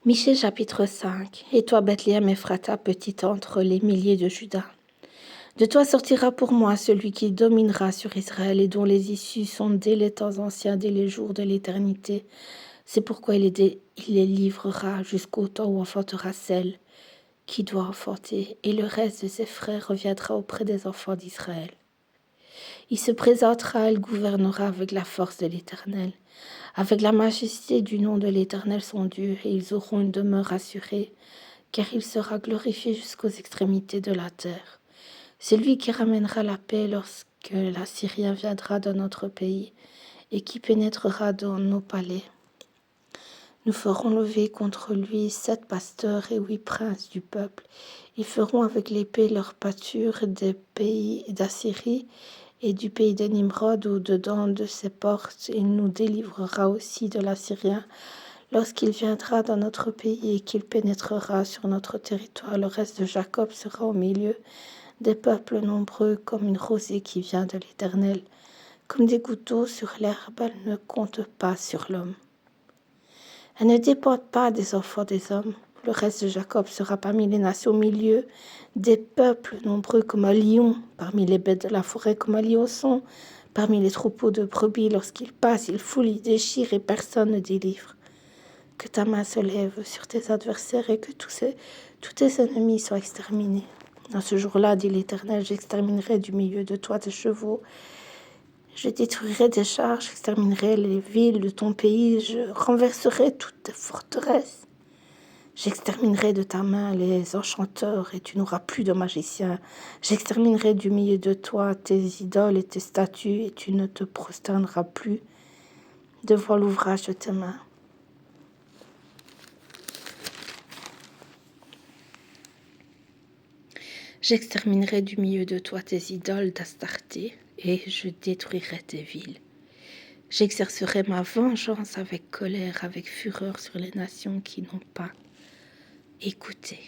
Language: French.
Michée chapitre 5. Et toi, Bethléem Ephrata, petite entre les milliers de Juda. De toi sortira pour moi celui qui dominera sur Israël et dont les issues sont dès les temps anciens, dès les jours de l'éternité. C'est pourquoi il les livrera jusqu'au temps où enfantera celle qui doit enfanter, et le reste de ses frères reviendra auprès des enfants d'Israël. Il se présentera, il gouvernera avec la force de l'Éternel, avec la majesté du nom de l'Éternel son Dieu, et ils auront une demeure assurée, car il sera glorifié jusqu'aux extrémités de la terre. C'est lui qui ramènera la paix lorsque l'Assyrien viendra dans notre pays et qui pénétrera dans nos palais. Nous ferons lever contre lui 7 pasteurs et 8 princes du peuple. Ils feront avec l'épée leur pâture des pays d'Assyrie et du pays de Nimrod au-dedans de ses portes. Il nous délivrera aussi de l'Assyrien lorsqu'il viendra dans notre pays et qu'il pénétrera sur notre territoire. Le reste de Jacob sera au milieu des peuples nombreux comme une rosée qui vient de l'Éternel. Comme des gouttes d'eau sur l'herbe, elle ne compte pas sur l'homme. Elle ne dépend pas des enfants des hommes. Le reste de Jacob sera parmi les nations au milieu des peuples nombreux comme un lion, parmi les bêtes de la forêt comme un lionçon, parmi les troupeaux de brebis. Lorsqu'il passe, il foule, il déchire et personne ne délivre. Que ta main se lève sur tes adversaires et que tous tes ennemis soient exterminés. Dans ce jour-là, dit l'Éternel, j'exterminerai du milieu de toi tes chevaux. Je détruirai tes chars, j'exterminerai les villes de ton pays, je renverserai toutes tes forteresses. J'exterminerai de ta main les enchanteurs et tu n'auras plus de magiciens. J'exterminerai du milieu de toi tes idoles et tes statues et tu ne te prosterneras plus devant l'ouvrage de tes mains. J'exterminerai du milieu de toi tes idoles d'Astarté et je détruirai tes villes. J'exercerai ma vengeance avec colère, avec fureur sur les nations qui n'ont pas écouté.